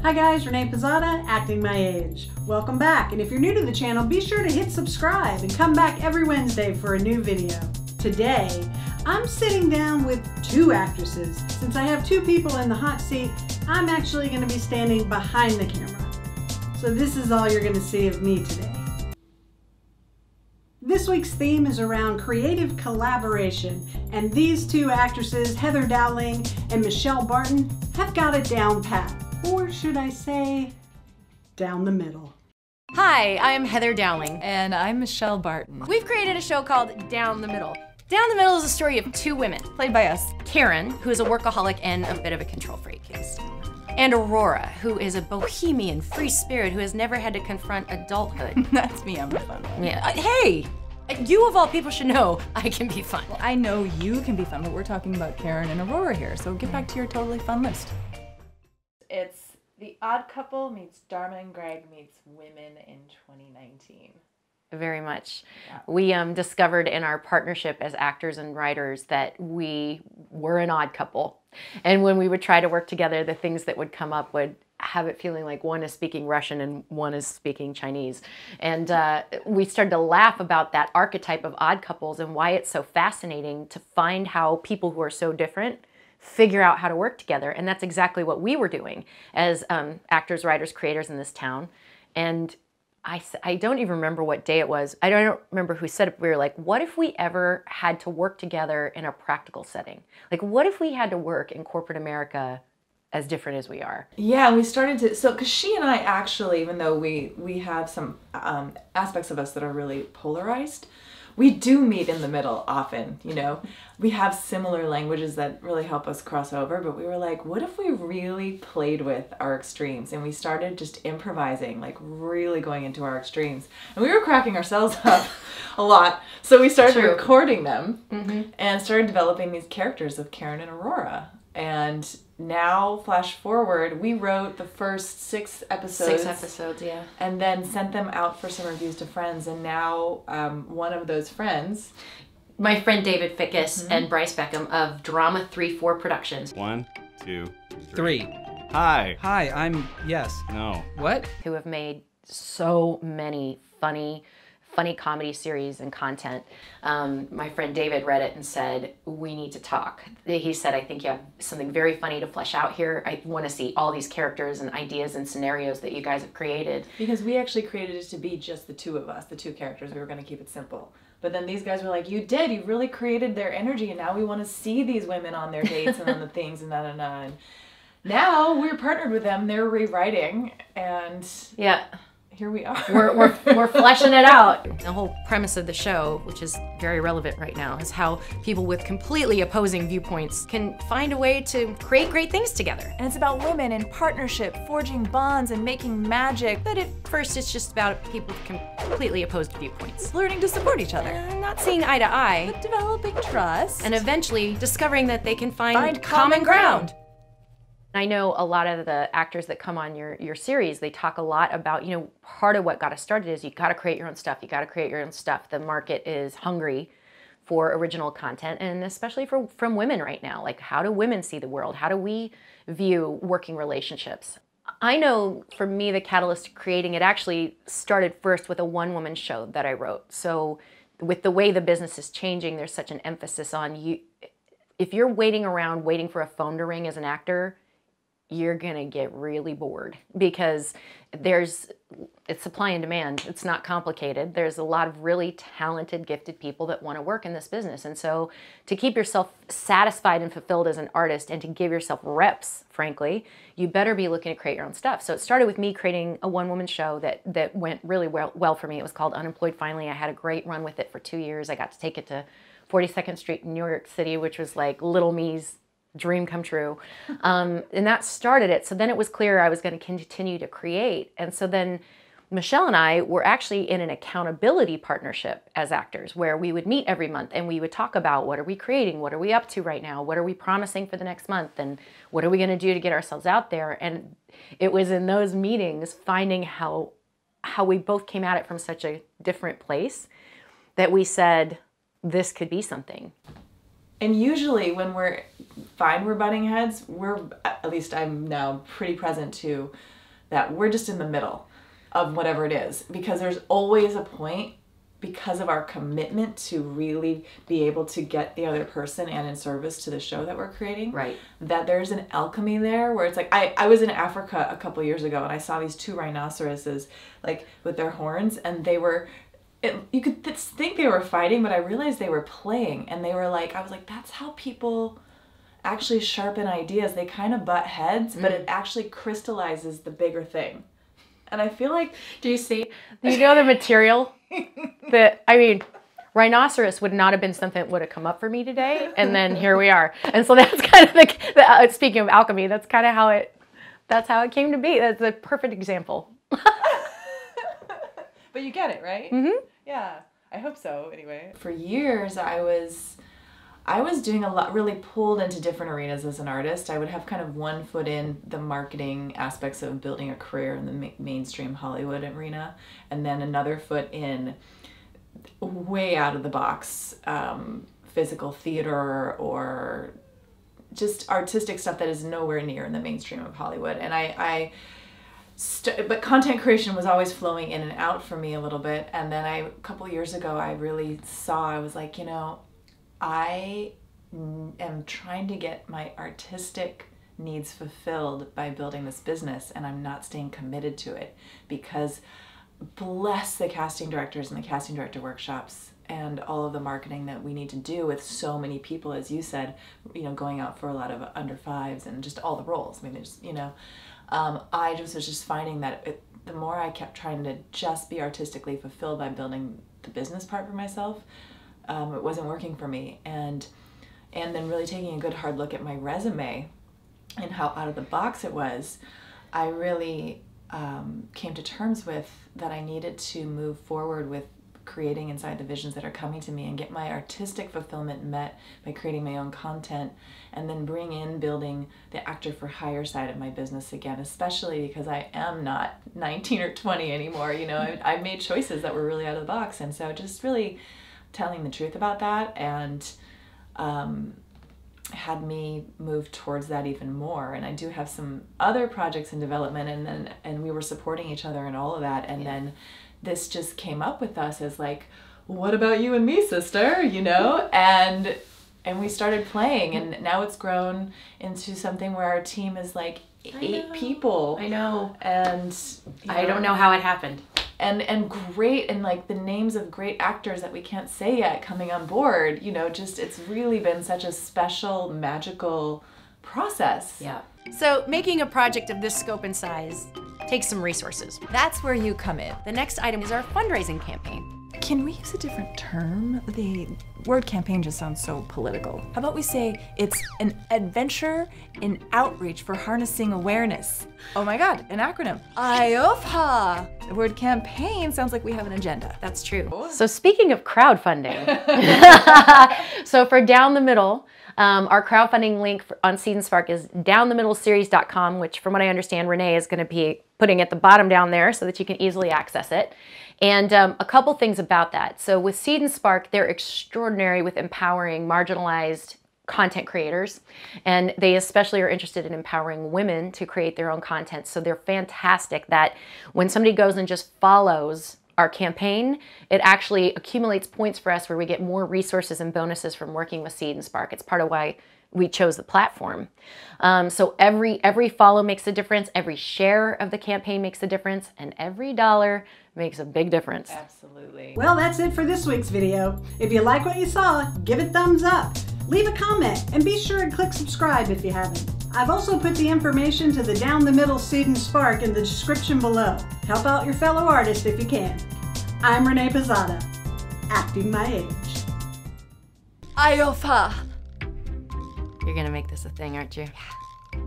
Hi guys, Renee Pizzata, Acting My Age. Welcome back, and if you're new to the channel, be sure to hit subscribe and come back every Wednesday for a new video. Today, I'm sitting down with two actresses. Since I have two people in the hot seat, I'm actually going to be standing behind the camera. So this is all you're going to see of me today. This week's theme is around creative collaboration, and these two actresses, Heather Dowling and Michelle Barton, have got it down pat. Or should I say, down the middle. Hi, I'm Heather Dowling. And I'm Michelle Barton. We've created a show called Down the Middle. Down the Middle is a story of two women. Played by us. Karen, who is a workaholic and a bit of a control freak. And Aurora, who is a bohemian, free spirit who has never had to confront adulthood. That's me, I'm fun. Yeah. Hey! You of all people should know I can be fun. Well, I know you can be fun, but we're talking about Karen and Aurora here, so get back to your totally fun list. It's The Odd Couple meets Dharma and Greg meets Women in 2019. Very much. Yeah. We discovered in our partnership as actors and writers that we were an odd couple. And when we would try to work together, the things that would come up would have it feeling like one is speaking Russian and one is speaking Chinese. And we started to laugh about that archetype of odd couples and why it's so fascinating to find how people who are so different figure out how to work together. And that's exactly what we were doing as actors, writers, creators in this town. And I don't even remember what day it was. I don't remember who said it. We were like, what if we ever had to work together in a practical setting? Like, what if we had to work in corporate America as different as we are? Yeah, we started to, because she and I actually, even though we have some aspects of us that are really polarized, we do meet in the middle often, you know. We have similar languages that really help us cross over, but we were like, what if we really played with our extremes? And we started just improvising, like really going into our extremes. And we were cracking ourselves up a lot. So we started recording them and started developing these characters of Karen and Aurora. And now, flash forward, we wrote the first 6 episodes. 6 episodes, yeah. And then sent them out for some reviews to friends. And now one of those friends, my friend David Fickus and Bryce Beckham of Drama 3-4 Productions. 1, 2, 3. Hi. Hi, I'm yes. No. What? Who have made so many funny comedy series and content. My friend David read it and said, we need to talk. He said, I think you have something very funny to flesh out here. I want to see all these characters and ideas and scenarios that you guys have created. Because we actually created it to be just the two of us, the two characters. We were going to keep it simple. But then these guys were like, you really created their energy, and now we want to see these women on their dates and on the things and and now we're partnered with them. They're rewriting, and yeah. Here we are. We're fleshing it out. The whole premise of the show, which is very relevant right now, is how people with completely opposing viewpoints can find a way to create great things together. And it's about women in partnership, forging bonds and making magic. But at first, it's just about people with completely opposed viewpoints. Learning to support each other. Not seeing eye to eye. But developing trust. And eventually discovering that they can find common ground. I know a lot of the actors that come on your series, they talk a lot about, you know, part of what got us started is you got to create your own stuff. You got to create your own stuff. The market is hungry for original content, and especially from women right now. Like, how do women see the world? How do we view working relationships? I know for me, the catalyst to creating it actually started first with a one-woman show that I wrote. So with the way the business is changing, there's such an emphasis on you. If you're waiting around waiting for a phone to ring as an actor, you're gonna get really bored because it's supply and demand. It's not complicated. There's a lot of really talented, gifted people that want to work in this business. And so to keep yourself satisfied and fulfilled as an artist and to give yourself reps, frankly, you better be looking to create your own stuff. So it started with me creating a one-woman show that went really well for me. It was called Unemployed Finally. I had a great run with it for 2 years. I got to take it to 42nd Street in New York City, which was like little me's dream come true. And that started it. So then it was clear I was going to continue to create. And so then Michelle and I were actually in an accountability partnership as actors where we would meet every month and we would talk about what are we creating? What are we up to right now? What are we promising for the next month? And what are we going to do to get ourselves out there? And it was in those meetings finding how we both came at it from such a different place that we said, this could be something. And usually when we're find we're butting heads, at least I'm now pretty present to that we're just in the middle of whatever it is, because there's always a point, because of our commitment to really be able to get the other person and in service to the show that we're creating, Right. that there's an alchemy there where it's like, I was in Africa a couple years ago and I saw these 2 rhinoceroses like with their horns, and they were, you could think they were fighting, but I realized they were playing, and they were like, I was like, that's how people actually sharpen ideas. They kind of butt heads, but it actually crystallizes the bigger thing. And I feel like, Do you know the material that, I mean, rhinoceros would not have been something that would have come up for me today. And then here we are. And so that's kind of the speaking of alchemy, that's kind of how it came to be. That's a perfect example. But you get it, right? Mm-hmm. Yeah, I hope so anyway. for years I was doing a lot, really pulled into different arenas as an artist. I would have kind of one foot in the marketing aspects of building a career in the mainstream Hollywood arena, and then another foot in way out of the box physical theater or just artistic stuff that is nowhere near in the mainstream of Hollywood. And but content creation was always flowing in and out for me a little bit. And then a couple years ago, I really saw, I was like, I am trying to get my artistic needs fulfilled by building this business, and I'm not staying committed to it, because bless the casting directors and the casting director workshops and all of the marketing that we need to do with so many people, as you said, going out for a lot of under 5s and just all the roles. I mean, there's, I was just finding that the more I kept trying to just be artistically fulfilled by building the business part for myself, it wasn't working for me. And then really taking a good hard look at my resume and how out of the box it was, I really came to terms with that I needed to move forward with creating inside the visions that are coming to me and get my artistic fulfillment met by creating my own content, and then bring in building the actor for hire side of my business again, especially because I am not 19 or 20 anymore. I made choices that were really out of the box, and so just really telling the truth about that, and had me move towards that even more. And I do have some other projects in development, and we were supporting each other in all of that, and then this just came up with us as like, what about you and me, sister? And we started playing, and now it's grown into something where our team is like 8 people. I know. And I don't know how it happened. And great, and like the names of great actors that we can't say yet coming on board, it's really been such a special, magical process. Yeah. So making a project of this scope and size takes some resources. That's where you come in. The next item is our fundraising campaign. Can we use a different term? The word campaign just sounds so political. How about we say it's an adventure in outreach for harnessing awareness? Oh my God, an acronym. IOFHA. The word campaign sounds like we have an agenda. That's true. So speaking of crowdfunding, so for Down the Middle, our crowdfunding link on Seed&Spark is downthemiddleseries.com, which from what I understand, Renee is going to be putting at the bottom down there so that you can easily access it. And a couple things about that. So with Seed&Spark, they're extraordinary with empowering marginalized content creators, and they especially are interested in empowering women to create their own content. So they're fantastic that when somebody goes and just follows our campaign, it actually accumulates points for us where we get more resources and bonuses from working with Seed&Spark. It's part of why we chose the platform. So every follow makes a difference, every share of the campaign makes a difference, and every dollar makes a big difference. Absolutely. Well, that's it for this week's video. If you like what you saw, give it thumbs up. Leave a comment and be sure and click subscribe if you haven't. I've also put the information to the Down the Middle Seed&Spark in the description below. Help out your fellow artist if you can. I'm Renee Pizzata, acting my age. IOFHA. You're gonna make this a thing, aren't you? Yeah.